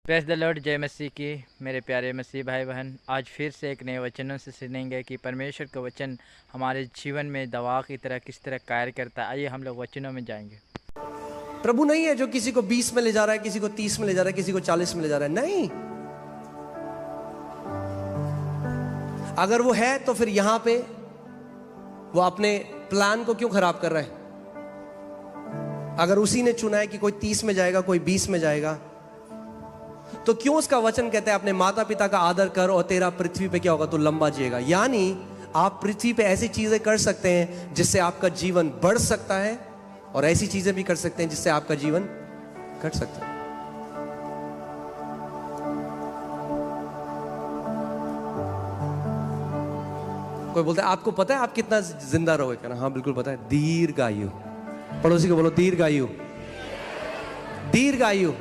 Press the Lord, जय मसीह की। मेरे प्यारे मसीह भाई बहन, आज फिर से एक नए वचनों से सुनेंगे कि परमेश्वर का वचन हमारे जीवन में दवा की तरह किस तरह कार्य करता है। आइए हम लोग वचनों में जाएंगे। प्रभु नहीं है जो किसी को 20 में ले जा रहा है, किसी को 30 में ले जा रहा है, किसी को 40 में ले जा रहा है। नहीं, अगर वो है तो फिर यहां पे वो अपने प्लान को क्यों खराब कर रहा है? अगर उसी ने चुना है कि कोई 30 में जाएगा, कोई 20 में जाएगा, तो क्यों उसका वचन कहता है अपने माता पिता का आदर कर और तेरा पृथ्वी पे क्या होगा, तो लंबा जिएगा। यानी आप पृथ्वी पे ऐसी चीजें कर सकते हैं जिससे आपका जीवन बढ़ सकता है, और ऐसी चीजें भी कर सकते हैं जिससे आपका जीवन घट सकता है। कोई बोलता है आपको पता है आप कितना जिंदा रहोगे? कहना हाँ बिल्कुल पता है, दीर्घायु। पड़ोसी को बोलो दीर्घायु, दीर्घायु।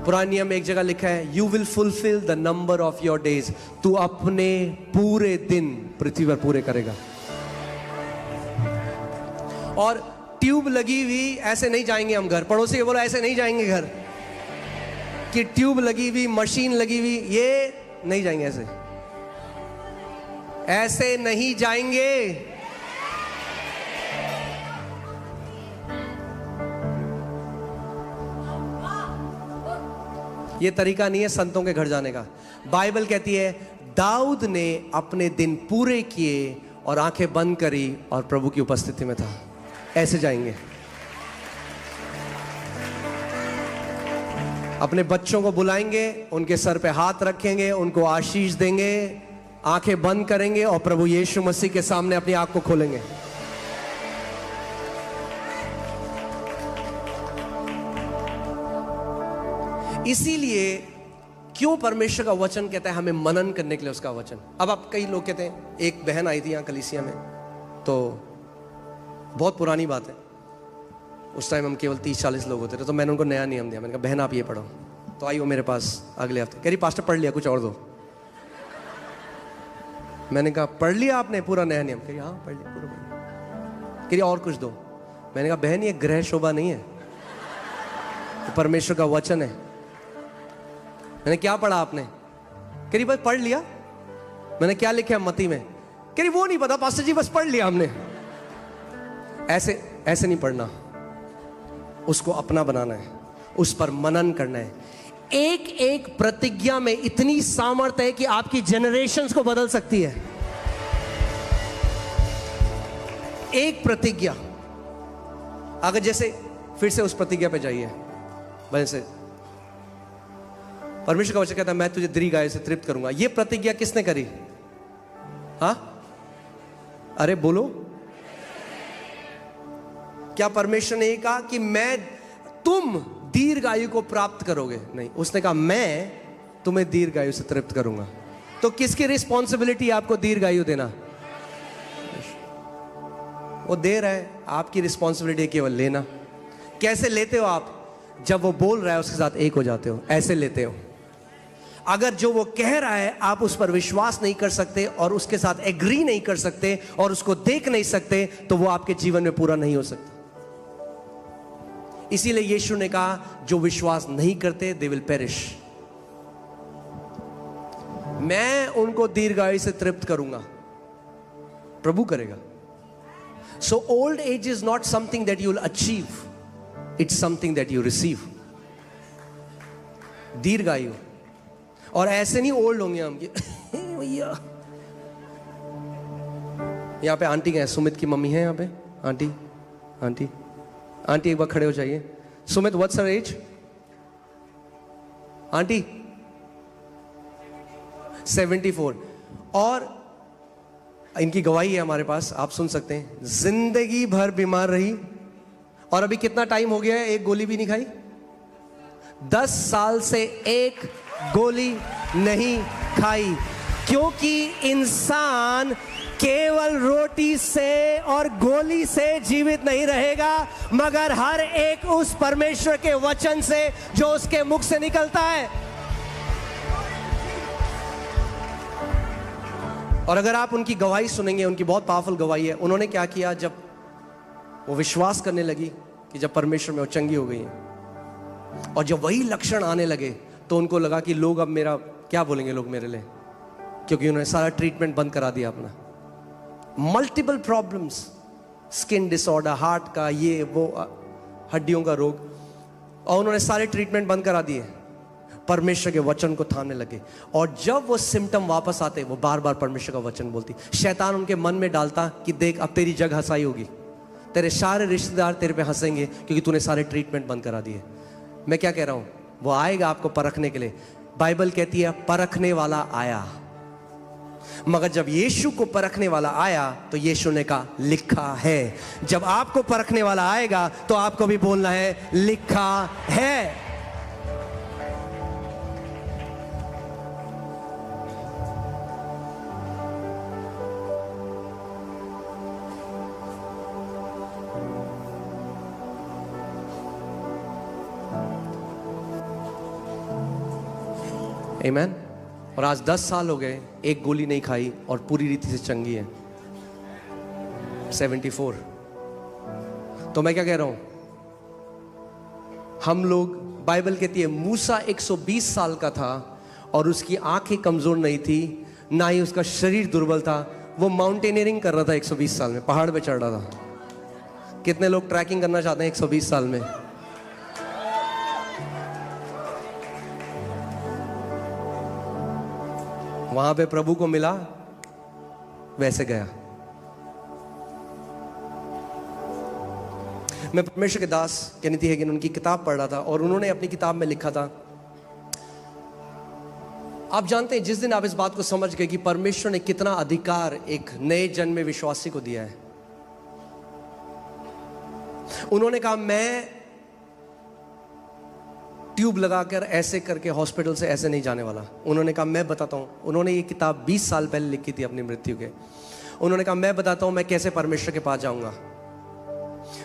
पुराने नियम में एक जगह लिखा है, you will fulfil the number of your days. तू अपने पूरे दिन पृथ्वी पर पूरे करेगा। और ट्यूब लगी हुई ऐसे नहीं जाएंगे हम घर। पड़ोसी को बोलो ऐसे नहीं जाएंगे घर, कि ट्यूब लगी हुई, मशीन लगी हुई, ये नहीं जाएंगे। ऐसे ऐसे नहीं जाएंगे। ये तरीका नहीं है संतों के घर जाने का। बाइबल कहती है दाऊद ने अपने दिन पूरे किए और आंखें बंद करी और प्रभु की उपस्थिति में था। ऐसे जाएंगे। अपने बच्चों को बुलाएंगे, उनके सर पे हाथ रखेंगे, उनको आशीष देंगे, आंखें बंद करेंगे और प्रभु यीशु मसीह के सामने अपनी आंख को खोलेंगे। इसीलिए क्यों परमेश्वर का वचन कहता है हमें मनन करने के लिए उसका वचन। अब आप कई लोग कहते हैं, एक बहन आई थी यहाँ कलीसिया में, तो बहुत पुरानी बात है, उस टाइम हम केवल 30-40 लोग होते थे, तो मैंने उनको नया नियम दिया। मैंने कहा बहन आप ये पढ़ो। तो आई वो मेरे पास अगले हफ्ते, कह रही पास्टर पढ़ लिया, कुछ और दो। मैंने कहा पढ़ लिया आपने पूरा नया नियम? कह रही हाँ पढ़ लिया पूरा पढ़ लिया। कह रही और कुछ दो। मैंने कहा बहन ये ग्रह शोभा नहीं है, ये परमेश्वर का वचन है। मैंने क्या पढ़ा आपने? कह रही बस पढ़ लिया। मैंने क्या लिखा है मत्ती में? कह रही वो नहीं पता पास्टर जी, बस पढ़ लिया हमने। ऐसे ऐसे नहीं पढ़ना, उसको अपना बनाना है, उस पर मनन करना है। एक एक प्रतिज्ञा में इतनी सामर्थ्य है कि आपकी जनरेशंस को बदल सकती है। एक प्रतिज्ञा, अगर जैसे फिर से उस प्रतिज्ञा पे जाइए, वैसे परमेश्वर का वचन कहता है मैं तुझे दीर्घायु से तृप्त करूंगा। ये प्रतिज्ञा किसने करी? हाँ अरे बोलो, क्या परमेश्वर ने कहा कि मैं तुम दीर्घायु को प्राप्त करोगे? नहीं, उसने कहा मैं तुम्हें दीर्घायु से तृप्त करूंगा। तो किसकी रिस्पॉन्सिबिलिटी आपको दीर्घायु देना? वो दे रहा है, आपकी रिस्पॉन्सिबिलिटी केवल लेना। कैसे लेते हो आप? जब वो बोल रहा है उसके साथ एक हो जाते हो, ऐसे लेते हो। अगर जो वो कह रहा है आप उस पर विश्वास नहीं कर सकते और उसके साथ एग्री नहीं कर सकते और उसको देख नहीं सकते, तो वो आपके जीवन में पूरा नहीं हो सकता। इसीलिए यीशु ने कहा जो विश्वास नहीं करते दे विल पेरिश। मैं उनको दीर्घायु से तृप्त करूंगा, प्रभु करेगा। So old age is not something that you will achieve, it's something that you receive. दीर्घायु। और ऐसे नहीं ओल्ड होंगे हम भैया। यहाँ पे आंटी है, सुमित की मम्मी है यहाँ पे। आंटी आंटी आंटी एक बार खड़े हो जाइए। Sumit what's her age? Aunty 74। और इनकी गवाही है हमारे पास, आप सुन सकते हैं। जिंदगी भर बीमार रही और अभी कितना टाइम हो गया है, एक गोली भी नहीं खाई। 10 साल से एक गोली नहीं खाई, क्योंकि इंसान केवल रोटी से और गोली से जीवित नहीं रहेगा, मगर हर एक उस परमेश्वर के वचन से जो उसके मुख से निकलता है। और अगर आप उनकी गवाही सुनेंगे, उनकी बहुत पावरफुल गवाही है। उन्होंने क्या किया, जब वो विश्वास करने लगी कि जब परमेश्वर में वो चंगी हो गई, और जब वही लक्षण आने लगे तो उनको लगा कि लोग अब मेरा क्या बोलेंगे लोग मेरे लिए, क्योंकि उन्होंने सारा ट्रीटमेंट बंद करा दिया अपना। Multiple problems, skin disorder, heart का, ये वो, हड्डियों का रोग, और उन्होंने सारे ट्रीटमेंट बंद करा दिए, परमेश्वर के वचन को थामने लगे। और जब वो सिम्टम वापस आते, वो बार बार परमेश्वर का वचन बोलती। शैतान उनके मन में डालता कि देख अब तेरी जग हंसाई होगी, तेरे सारे रिश्तेदार तेरे पे हंसेंगे क्योंकि तूने सारे ट्रीटमेंट बंद करा दिए। मैं क्या कह रहा हूं, वो आएगा आपको परखने के लिए। बाइबल कहती है परखने वाला आया, मगर जब यीशु को परखने वाला आया तो यीशु ने कहा लिखा है। जब आपको परखने वाला आएगा तो आपको भी बोलना है लिखा है। आमीन। और आज 10 साल हो गए, एक गोली नहीं खाई और पूरी रीति से चंगी है। 74। तो मैं क्या कह रहा हूं, हम लोग, बाइबल कहती है मूसा 120 साल का था और उसकी आंखें कमजोर नहीं थी, ना ही उसका शरीर दुर्बल था। वो माउंटेनियरिंग कर रहा था 120 साल में, पहाड़ पे चढ़ रहा था। कितने लोग ट्रैकिंग करना चाहते हैं 120 साल में? वहां पे प्रभु को मिला, वैसे गया। मैं परमेश्वर के दास केनेथ हेगिन उनकी किताब पढ़ रहा था और उन्होंने अपनी किताब में लिखा था, आप जानते हैं जिस दिन आप इस बात को समझ गए कि परमेश्वर ने कितना अधिकार एक नए जन्मे विश्वासी को दिया है, उन्होंने कहा मैं ट्यूब लगाकर ऐसे करके हॉस्पिटल से ऐसे नहीं जाने वाला। उन्होंने कहा मैं बताता हूं, उन्होंने ये किताब 20 साल पहले लिखी थी अपनी मृत्यु के। उन्होंने कहा मैं बताता हूं मैं कैसे परमेश्वर के पास जाऊंगा।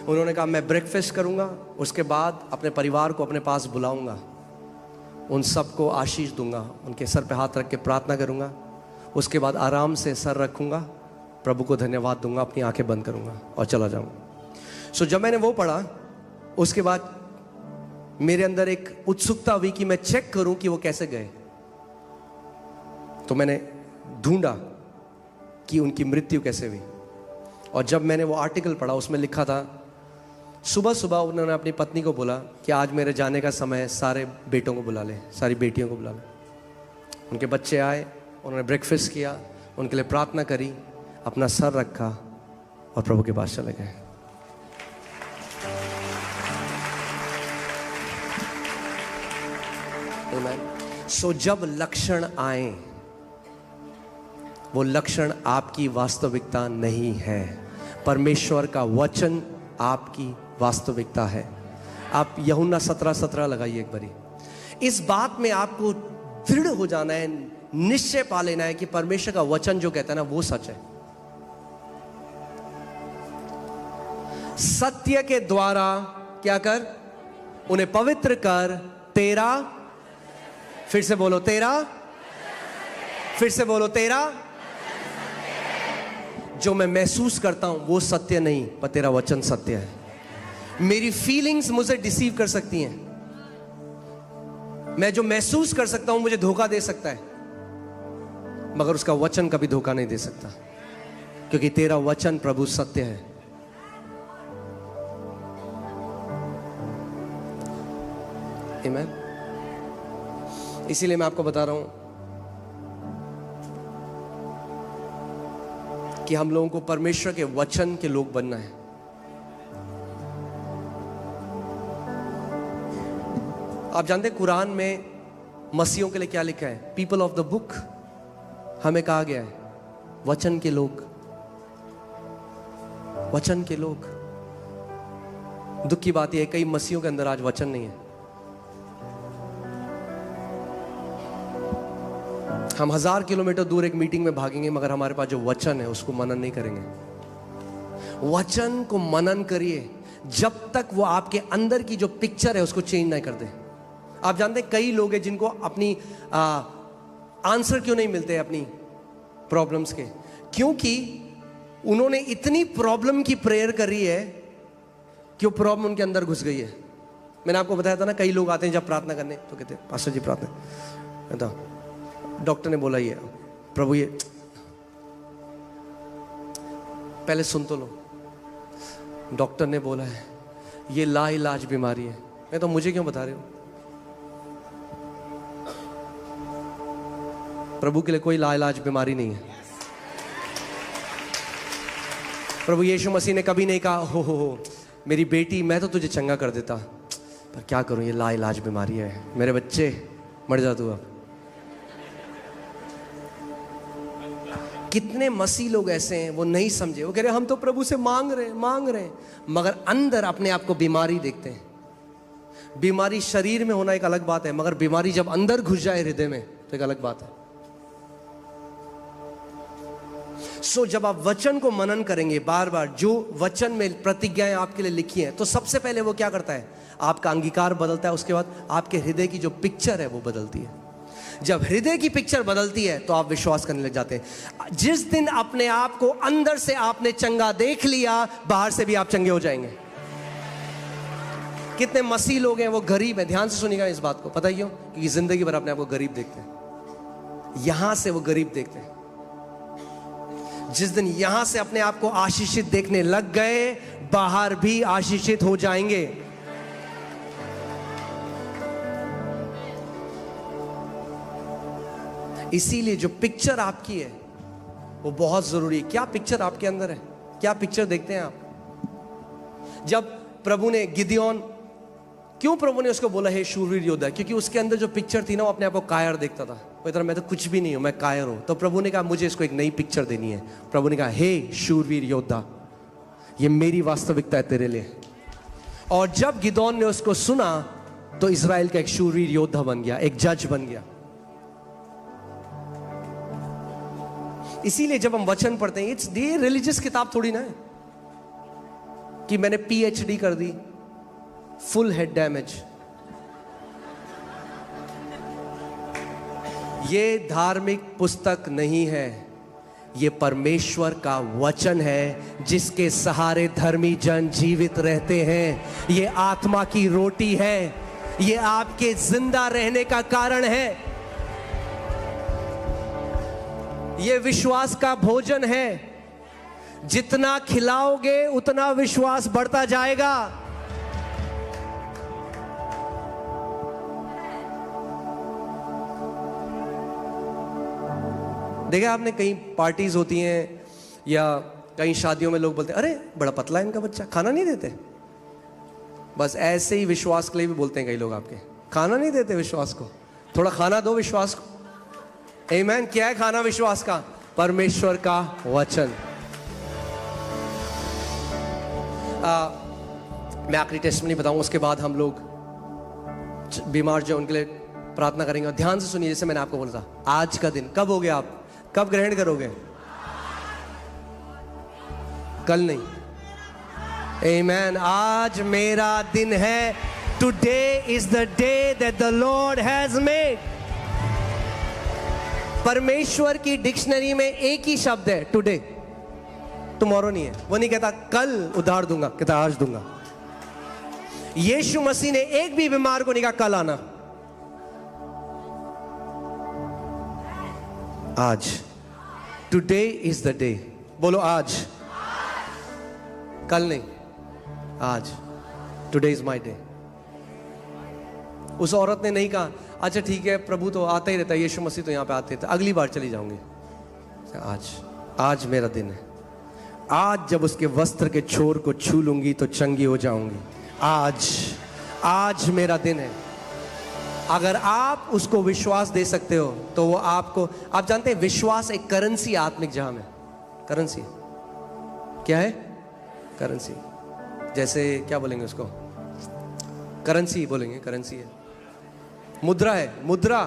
उन्होंने कहा मैं ब्रेकफास्ट करूंगा, उसके बाद अपने परिवार को अपने पास बुलाऊंगा, उन सबको आशीष दूंगा, उनके सर पे हाथ रख के प्रार्थना करूंगा, उसके बाद आराम से सर रखूंगा, प्रभु को धन्यवाद दूंगा, अपनी आंखें बंद करूंगा और चला जाऊंगा। सो जब मैंने वो पढ़ा, उसके बाद मेरे अंदर एक उत्सुकता हुई कि मैं चेक करूं कि वो कैसे गए। तो मैंने ढूंढा कि उनकी मृत्यु कैसे हुई। और जब मैंने वो आर्टिकल पढ़ा, उसमें लिखा था सुबह सुबह उन्होंने अपनी पत्नी को बोला कि आज मेरे जाने का समय है, सारे बेटों को बुला ले, सारी बेटियों को बुला ले। उनके बच्चे आए, उन्होंने ब्रेकफास्ट किया, उनके लिए प्रार्थना करी, अपना सर रखा और प्रभु के पास चले गए। सो जब लक्षण आए, वो लक्षण आपकी वास्तविकता नहीं है, परमेश्वर का वचन आपकी वास्तविकता है। आप यूहन्ना 17:17 लगाइए एक बारी। इस बात में आपको दृढ़ हो जाना है, निश्चय पा लेना है कि परमेश्वर का वचन जो कहता है ना वो सच है। सत्य के द्वारा क्या कर, उन्हें पवित्र कर, तेरा, फिर से बोलो तेरा, फिर से बोलो तेरा। जो मैं महसूस करता हूं वो सत्य नहीं, पर तेरा वचन सत्य है। मेरी फीलिंग्स मुझे डिसीव कर सकती हैं, मैं जो महसूस कर सकता हूं मुझे धोखा दे सकता है, मगर उसका वचन कभी धोखा नहीं दे सकता, क्योंकि तेरा वचन प्रभु सत्य है। आमीन। इसीलिए मैं आपको बता रहा हूं कि हम लोगों को परमेश्वर के वचन के लोग बनना है। आप जानते हैं कुरान में मसीहों के लिए क्या लिखा है? People of the book. हमें कहा गया है वचन के लोग, वचन के लोग। दुख की बात यह है कई मसीहों के अंदर आज वचन नहीं है। हम 1000 किलोमीटर दूर एक मीटिंग में भागेंगे, मगर हमारे पास जो वचन है उसको मनन नहीं करेंगे। वचन को मनन करिए जब तक वो आपके अंदर की जो पिक्चर है उसको चेंज नहीं कर दे। आप जानते हैं कई लोग हैं जिनको अपनी आंसर क्यों नहीं मिलते अपनी प्रॉब्लम्स के, क्योंकि उन्होंने इतनी प्रॉब्लम की प्रेयर करी है कि वो प्रॉब्लम उनके अंदर घुस गई है। मैंने आपको बताया था ना, कई लोग आते हैं जब प्रार्थना करने तो कहते हैं पास्टर जी प्रार्थना, तो डॉक्टर ने बोला ये प्रभु ये, पहले सुन तो लो, डॉक्टर ने बोला है ये लाइलाज बीमारी है। मैं तो मुझे क्यों बता रहे हो? प्रभु के लिए कोई लाइलाज बीमारी नहीं है। प्रभु यीशु मसीह ने कभी नहीं कहा हो मेरी बेटी मैं तो तुझे चंगा कर देता, पर क्या करूं ये लाइलाज बीमारी है, मेरे बच्चे मर जा तू अब। कितने मसीह लोग ऐसे हैं वो नहीं समझे, वो कह रहे हम तो प्रभु से मांग रहे हैं, मगर अंदर अपने आप को बीमारी देखते हैं। बीमारी शरीर में होना एक अलग बात है, मगर बीमारी जब अंदर घुस जाए हृदय में तो एक अलग बात है। जब आप वचन को मनन करेंगे बार बार, जो वचन में प्रतिज्ञाएं आपके लिए लिखी हैं, तो सबसे पहले वो क्या करता है, आपका अंगीकार बदलता है, उसके बाद आपके हृदय की जो पिक्चर है वो बदलती है। जब हृदय की पिक्चर बदलती है तो आप विश्वास करने लग जाते हैं। जिस दिन अपने आप को अंदर से आपने चंगा देख लिया, बाहर से भी आप चंगे हो जाएंगे। कितने मसीह लोग हैं वो गरीब हैं, ध्यान से सुनिएगा इस बात को, पता है क्यों? क्योंकि जिंदगी भर अपने आप को गरीब देखते हैं, यहां से वो गरीब देखते हैं। जिस दिन यहां से अपने आप को आशीषित देखने लग गए, बाहर भी आशीषित हो जाएंगे। इसीलिए जो पिक्चर आपकी है वो बहुत जरूरी है। क्या पिक्चर आपके अंदर है? क्या पिक्चर देखते हैं आप? जब प्रभु ने गिदियोन, क्यों प्रभु ने उसको बोला हे शूरवीर योद्धा? क्योंकि उसके अंदर जो पिक्चर थी ना, वो अपने आप को कायर देखता था। वो इतना मैं तो कुछ भी नहीं हूं, मैं कायर हूं। तो प्रभु ने कहा मुझे इसको एक नई पिक्चर देनी है। प्रभु ने कहा हे शूरवीर योद्धा, ये मेरी वास्तविकता है तेरे लिए। और जब गिदोन ने उसको सुना तो इजराइल का एक शूरवीर योद्धा बन गया, एक जज बन गया। इसीलिए जब हम वचन पढ़ते हैं, इट्स ये रिलीजियस किताब थोड़ी ना है कि मैंने PhD कर दी, फुल हेड डैमेज। ये धार्मिक पुस्तक नहीं है, ये परमेश्वर का वचन है जिसके सहारे धर्मी जन जीवित रहते हैं। ये आत्मा की रोटी है, ये आपके जिंदा रहने का कारण है, ये विश्वास का भोजन है। जितना खिलाओगे उतना विश्वास बढ़ता जाएगा। देखा आपने, कई पार्टीज होती हैं या कई शादियों में लोग बोलते हैं अरे बड़ा पतला है इनका बच्चा, खाना नहीं देते। बस ऐसे ही विश्वास के लिए भी बोलते हैं कई लोग, आपके खाना नहीं देते विश्वास को, थोड़ा खाना दो विश्वास को। आमीन। क्या है खाना विश्वास का? परमेश्वर का वचन। मैं आखिरी टेस्टमनी बताऊंगा, उसके बाद हम लोग बीमार जो उनके लिए प्रार्थना करेंगे। और ध्यान से सुनिए, जैसे मैंने आपको बोला था, आज का दिन कब हो गया, आप कब ग्रहण करोगे? कल नहीं। आमीन। आज मेरा दिन है। Today is the day that the Lord has made. परमेश्वर की डिक्शनरी में एक ही शब्द है टुडे, टुमारो नहीं है। वो नहीं कहता कल उधार दूंगा, कहता आज दूंगा। यीशु मसीह ने एक भी बीमार को नहीं कहा कल आना, आज। Today is the day. बोलो आज, कल नहीं, आज। Today is my day. उस औरत ने नहीं कहा अच्छा ठीक है प्रभु तो आता ही रहता है, यीशु मसीह तो यहाँ पे आते रहते, अगली बार चली जाऊंगी। आज मेरा दिन है। आज जब उसके वस्त्र के छोर को छू लूंगी तो चंगी हो जाऊंगी। आज मेरा दिन है। अगर आप उसको विश्वास दे सकते हो तो वो आपको, आप जानते हैं विश्वास एक करेंसी आत्मिक जहां में। करेंसी क्या है? करेंसी। जैसे क्या बोलेंगे उसको? करेंसी बोलेंगे, करेंसी है, मुद्रा है, मुद्रा।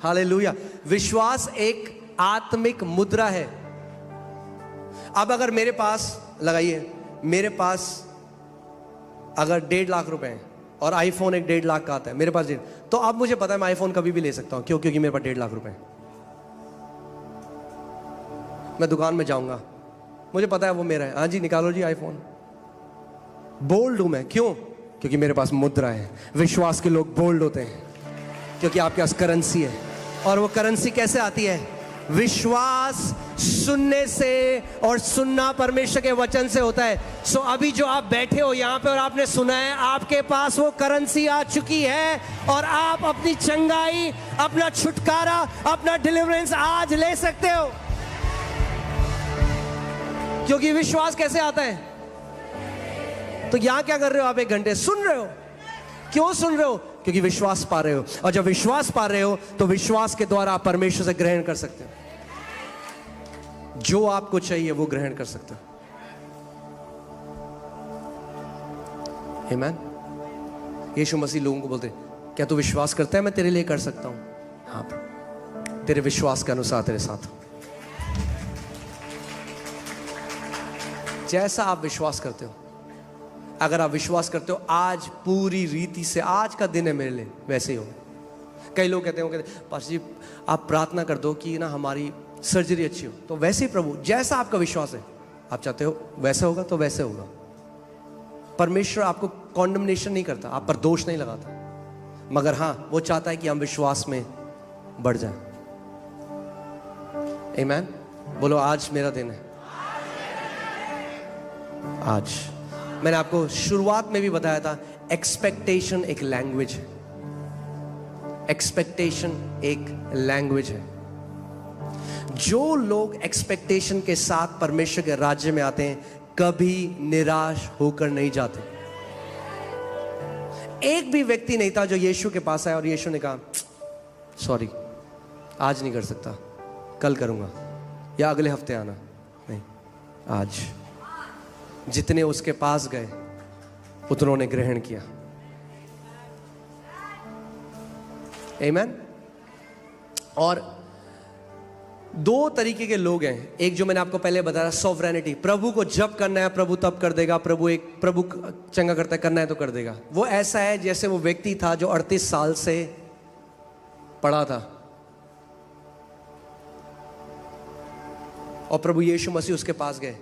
हालेलुया। विश्वास एक आत्मिक मुद्रा है। अब अगर मेरे पास, लगाइए, मेरे पास अगर 1.5 लाख रुपए हैं और आईफोन एक 1.5 लाख का आता है मेरे पास, तो अब मुझे पता है मैं आईफोन कभी भी ले सकता हूं। क्यों? क्योंकि मेरे पास 1.5 लाख रुपए हैं। मैं दुकान में जाऊंगा, मुझे पता है वो मेरा है। हाँ जी निकालो जी आईफोन। बोल्ड हूं मैं। क्यों? क्योंकि मेरे पास मुद्रा है। विश्वास के लोग बोल्ड होते हैं क्योंकि आपके पास करेंसी है। और वो करेंसी कैसे आती है? विश्वास सुनने से, और सुनना परमेश्वर के वचन से होता है। सो अभी जो आप बैठे हो यहाँ पे और आपने सुना है, आपके पास वो करेंसी आ चुकी है और आप अपनी चंगाई, अपना छुटकारा, अपना डिलीवरेंस आज ले सकते हो। क्योंकि विश्वास कैसे आता है? तो यहां क्या कर रहे हो आप? 1 घंटे सुन रहे हो। क्यों सुन रहे हो? क्योंकि विश्वास पा रहे हो। और जब विश्वास पा रहे हो तो विश्वास के द्वारा आप परमेश्वर से ग्रहण कर सकते हो। जो आपको चाहिए वो ग्रहण कर सकते हो। आमीन। यीशु मसीह लोगों को बोलते, क्या तू विश्वास करता है मैं तेरे लिए कर सकता हूं? हाँ, तेरे विश्वास के अनुसार तेरे साथ हूं। जैसा आप विश्वास करते हो, अगर आप विश्वास करते हो आज पूरी रीति से आज का दिन है मेरे लिए, वैसे ही हो। कई लोग कहते हैं पास्टर जी आप प्रार्थना कर दो कि ना हमारी सर्जरी अच्छी हो। तो वैसे ही प्रभु, जैसा आपका विश्वास है, आप चाहते हो वैसे होगा तो वैसे होगा। परमेश्वर आपको कॉन्डमनेशन नहीं करता, आप पर दोष नहीं लगाता, मगर हाँ वो चाहता है कि हम विश्वास में बढ़ जाएं। आमीन। बोलो आज मेरा दिन है। आज मैंने आपको शुरुआत में भी बताया था, एक्सपेक्टेशन एक लैंग्वेज है। एक्सपेक्टेशन एक लैंग्वेज है। जो लोग एक्सपेक्टेशन के साथ परमेश्वर के राज्य में आते हैं कभी निराश होकर नहीं जाते। एक भी व्यक्ति नहीं था जो यीशु के पास आया और यीशु ने कहा सॉरी आज नहीं कर सकता, कल करूंगा या अगले हफ्ते आना। नहीं, आज। जितने उसके पास गए उतनों ने ग्रहण किया। आमीन। और 2 तरीके के लोग हैं। एक जो मैंने आपको पहले बताया, सॉवरेनिटी, प्रभु को जब करना है प्रभु तब कर देगा। प्रभु चंगा करता है, करना है तो कर देगा। वो ऐसा है जैसे वो व्यक्ति था जो 38 साल से पड़ा था और प्रभु यीशु मसीह उसके पास गए।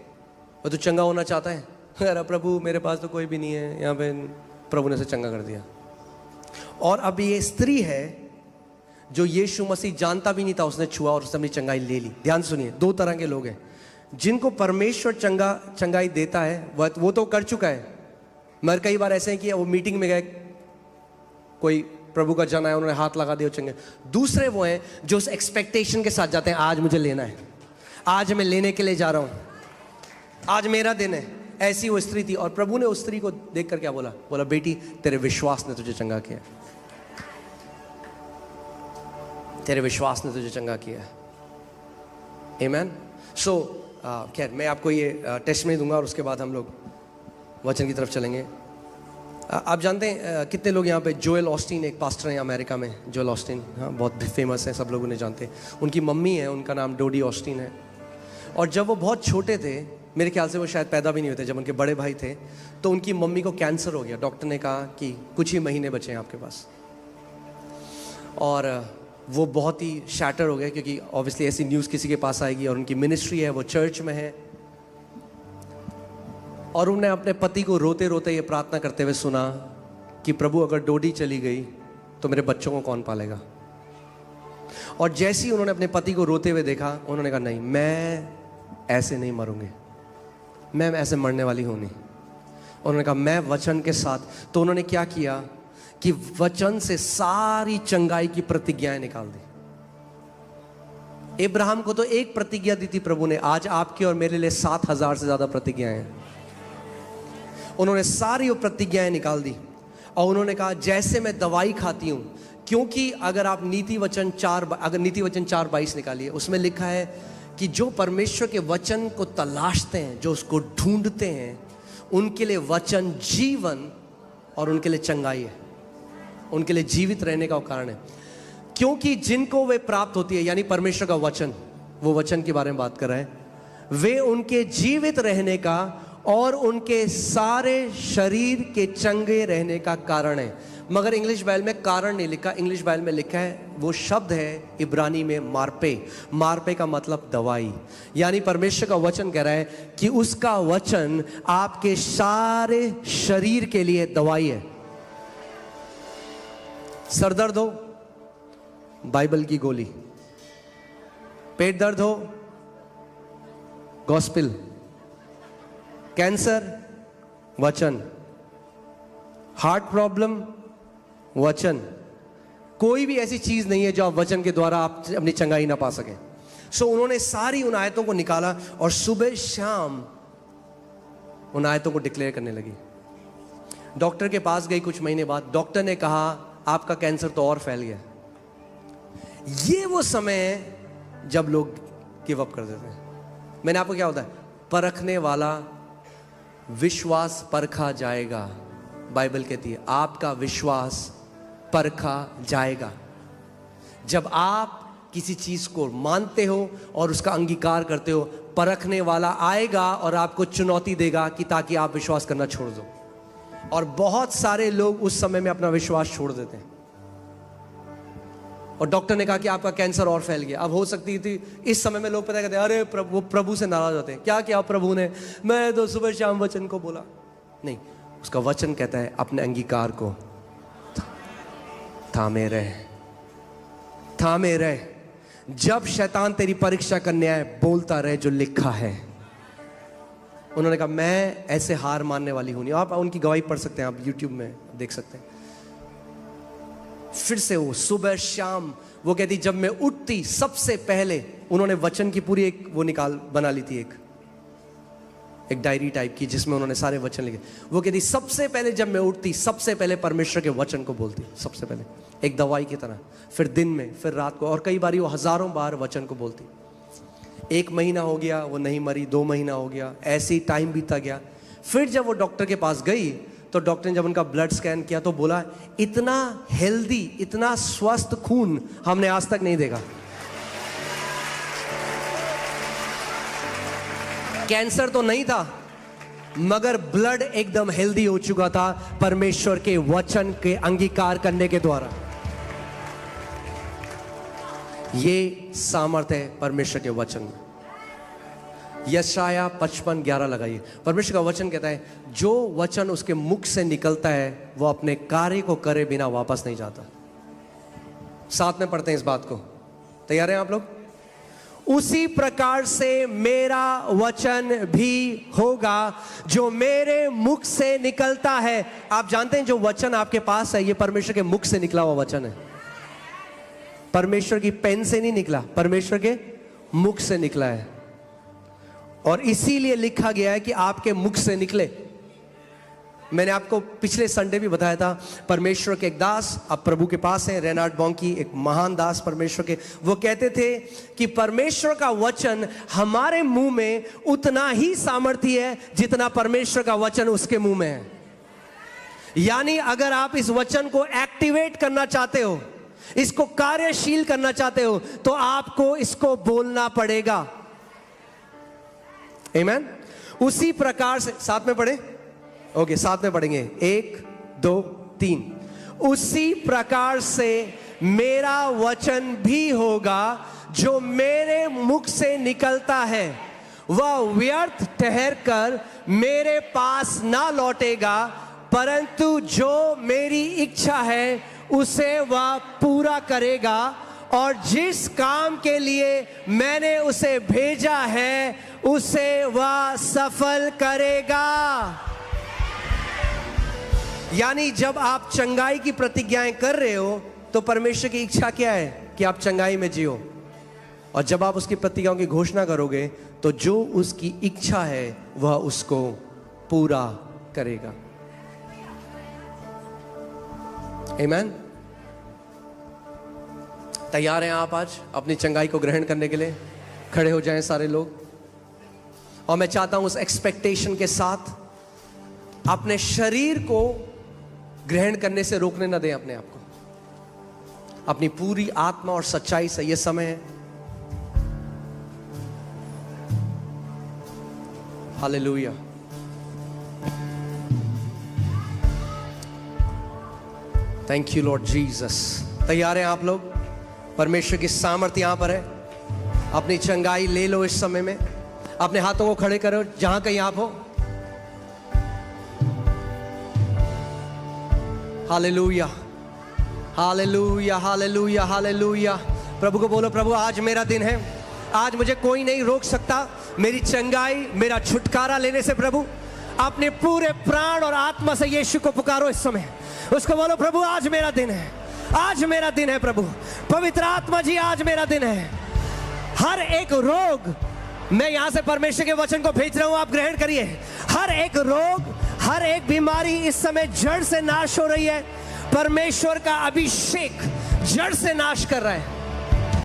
और तो चंगा होना चाहता है, अरे प्रभु मेरे पास तो कोई भी नहीं है यहाँ पे। प्रभु ने उसे चंगा कर दिया। और अब ये स्त्री है जो यीशु मसीह जानता भी नहीं था, उसने छुआ और उसने अपनी चंगाई ले ली। ध्यान सुनिए, 2 तरह के लोग हैं। जिनको परमेश्वर चंगाई देता है वो तो कर चुका है, मगर कई बार ऐसे हैं कि वो मीटिंग में गए, कोई प्रभु का जन आया, उन्होंने हाथ लगा दिया चंगे। दूसरे वो हैं जो उस एक्सपेक्टेशन के साथ जाते हैं, आज मुझे लेना है, आज मैं लेने के लिए जा रहा हूं, आज मेरा दिन है। ऐसी वो स्त्री थी और प्रभु ने उस स्त्री को देखकर क्या बोला? बोला बेटी तेरे विश्वास ने तुझे चंगा किया, तेरे विश्वास ने तुझे चंगा किया। आमीन। सो खैर मैं आपको ये टेस्ट में दूंगा और उसके बाद हम लोग वचन की तरफ चलेंगे। आप जानते हैं कितने लोग यहाँ पे, जोएल ऑस्टीन एक पास्टर हैं अमेरिका में। जोएल ऑस्टीन, हाँ, बहुत फेमस है, सब लोग उन्हें जानते हैं। उनकी मम्मी है, उनका नाम डोडी ऑस्टीन है। और जब वो बहुत छोटे थे, मेरे ख्याल से वो शायद पैदा भी नहीं होते, जब उनके बड़े भाई थे, तो उनकी मम्मी को कैंसर हो गया। डॉक्टर ने कहा कि कुछ ही महीने बचे हैं आपके पास। और वो बहुत ही शैटर हो गए, क्योंकि ऑब्वियसली ऐसी न्यूज़ किसी के पास आएगी। और उनकी मिनिस्ट्री है, वो चर्च में है। और उन्होंने अपने पति को रोते रोते ये प्रार्थना करते हुए सुना कि प्रभु अगर डोडी चली गई तो मेरे बच्चों को कौन पालेगा। और जैसे ही उन्होंने अपने पति को रोते हुए देखा, उन्होंने कहा नहीं, मैं ऐसे नहीं मरूंगी, मैं ऐसे मरने वाली हूं नहीं। उन्होंने कहा मैं वचन के साथ। तो उन्होंने क्या किया कि वचन से सारी चंगाई की प्रतिज्ञाएं निकाल दी। इब्राहिम को तो एक प्रतिज्ञा दी थी प्रभु ने, आज आपकी और मेरे लिए 7000 से ज्यादा प्रतिज्ञाएं हैं। उन्होंने सारी वो प्रतिज्ञाएं निकाल दी और उन्होंने कहा जैसे मैं दवाई खाती हूं, क्योंकि अगर आप नीति वचन 4:22 निकालिए, उसमें लिखा है कि जो परमेश्वर के वचन को तलाशते हैं, जो उसको ढूंढते हैं, उनके लिए वचन जीवन और उनके लिए चंगाई है, उनके लिए जीवित रहने का कारण है। क्योंकि जिनको वे प्राप्त होती है, यानी परमेश्वर का वचन, वो वचन के बारे में बात कर रहे हैं, वे उनके जीवित रहने का और उनके सारे शरीर के चंगे रहने का कारण है। मगर इंग्लिश बाइबल में कारण नहीं लिखा, इंग्लिश बाइबल में लिखा है, वो शब्द है इब्रानी में मार्पे। मार्पे का मतलब दवाई। यानी परमेश्वर का वचन कह रहा है कि उसका वचन आपके सारे शरीर के लिए दवाई है। सर दर्द हो, बाइबल की गोली। पेट दर्द हो, गॉस्पेल। कैंसर, वचन। हार्ट प्रॉब्लम, वचन। कोई भी ऐसी चीज नहीं है जो आप वचन के द्वारा आप अपनी चंगाई ना पा सके। सो उन्होंने सारी उन आयतों को निकाला और सुबह शाम उन आयतों को डिक्लेयर करने लगी। डॉक्टर के पास गई कुछ महीने बाद, डॉक्टर ने कहा आपका कैंसर तो और फैल गया। ये वो समय है जब लोग गिव अप कर देते हैं। मैंने आपको क्या होता है, परखने वाला विश्वास परखा जाएगा। बाइबल कहती है आपका विश्वास परखा जाएगा। जब आप किसी चीज को मानते हो और उसका अंगीकार करते हो, परखने वाला आएगा और आपको चुनौती देगा कि ताकि आप विश्वास करना छोड़ दो। और बहुत सारे लोग उस समय में अपना विश्वास छोड़ देते हैं। और डॉक्टर ने कहा कि आपका कैंसर और फैल गया। अब हो सकती थी इस समय में लोग पता कहते हैं अरे प्रभु से नाराज होते हैं, क्या किया प्रभु ने, मैं तो सुबह शाम वचन को बोला। नहीं, उसका वचन कहता है अपने अंगीकार को थामे रहे, थामे रहे। जब शैतान तेरी परीक्षा करने आए, बोलता रहे जो लिखा है। उन्होंने कहा मैं ऐसे हार मानने वाली हूं नहीं। आप उनकी गवाही पढ़ सकते हैं, आप यूट्यूब में देख सकते हैं। फिर से वो सुबह शाम, वो कहती जब मैं उठती सबसे पहले, उन्होंने वचन की पूरी एक वो बना ली थी, एक डायरी टाइप की जिसमें उन्होंने सारे वचन लिखे। वो कहती सबसे पहले जब मैं उठती, सबसे पहले परमेश्वर के वचन को बोलती, सबसे पहले एक दवाई की तरह। फिर दिन में, फिर रात को, और कई बार वो हजारों बार वचन को बोलती। 1 महीना हो गया, वो नहीं मरी। 2 महीना हो गया, ऐसे ही टाइम बीता गया। फिर जब वो डॉक्टर के पास गई तो डॉक्टर ने जब उनका ब्लड स्कैन किया तो बोला इतना हेल्दी, इतना स्वस्थ खून हमने आज तक नहीं देखा। कैंसर तो नहीं था, मगर ब्लड एकदम हेल्दी हो चुका था परमेश्वर के वचन के अंगीकार करने के द्वारा। ये सामर्थ्य है परमेश्वर के वचन में। यशाया 55:11 लगाइए। परमेश्वर का वचन कहता है जो वचन उसके मुख से निकलता है वो अपने कार्य को करे बिना वापस नहीं जाता। साथ में पढ़ते हैं इस बात को, तैयार हैं आप लोग? उसी प्रकार से मेरा वचन भी होगा जो मेरे मुख से निकलता है। आप जानते हैं जो वचन आपके पास है ये परमेश्वर के मुख से निकला हुआ वचन है। परमेश्वर की पेन से नहीं निकला, परमेश्वर के मुख से निकला है। और इसीलिए लिखा गया है कि आपके मुख से निकले। मैंने आपको पिछले संडे भी बताया था, परमेश्वर के एक दास अब प्रभु के पास हैं, रेनार्ड बॉन्की, एक महान दास परमेश्वर के। वो कहते थे कि परमेश्वर का वचन हमारे मुंह में उतना ही सामर्थ्य है जितना परमेश्वर का वचन उसके मुंह में है। यानी अगर आप इस वचन को एक्टिवेट करना चाहते हो, इसको कार्यशील करना चाहते हो, तो आपको इसको बोलना पड़ेगा। आमीन। उसी प्रकार से, साथ में पढ़े, ओके साथ में पढ़ेंगे, 1 2 3। उसी प्रकार से मेरा वचन भी होगा जो मेरे मुख से निकलता है, वह व्यर्थ ठहरकर मेरे पास ना लौटेगा, परंतु जो मेरी इच्छा है उसे वह पूरा करेगा और जिस काम के लिए मैंने उसे भेजा है उसे वह सफल करेगा। यानी जब आप चंगाई की प्रतिज्ञाएं कर रहे हो तो परमेश्वर की इच्छा क्या है कि आप चंगाई में जियो, और जब आप उसकी प्रतिज्ञाओं की घोषणा करोगे तो जो उसकी इच्छा है वह उसको पूरा करेगा। आमीन। तैयार हैं आप आज अपनी चंगाई को ग्रहण करने के लिए? खड़े हो जाएं सारे लोग। और मैं चाहता हूं उस एक्सपेक्टेशन के साथ अपने शरीर को ग्रहण करने से रोकने ना दें अपने आप को, अपनी पूरी आत्मा और सच्चाई से। यह समय है, hallelujah. Thank you Lord Jesus. तैयार हैं आप लोग? परमेश्वर की सामर्थ्य यहां पर है। अपनी चंगाई ले लो इस समय में। अपने हाथों को खड़े करो जहां कहीं आप हो। Hallelujah, hallelujah, hallelujah, hallelujah. प्रभु को बोलो, प्रभु आज मेरा दिन है, आज मुझे कोई नहीं रोक सकता मेरी चंगाई, मेरा छुटकारा लेने से। प्रभु अपने पूरे प्राण और आत्मा से यीशु को पुकारो इस समय। उसको बोलो, प्रभु आज मेरा दिन है, आज मेरा दिन है। प्रभु पवित्र आत्मा जी आज मेरा दिन है। हर एक रोग, मैं यहां से परमेश्वर के वचन को भेज रहा हूं, आप ग्रहण करिए। हर एक रोग, हर एक बीमारी इस समय जड़ से नाश हो रही है। परमेश्वर का अभिषेक जड़ से नाश कर रहा है।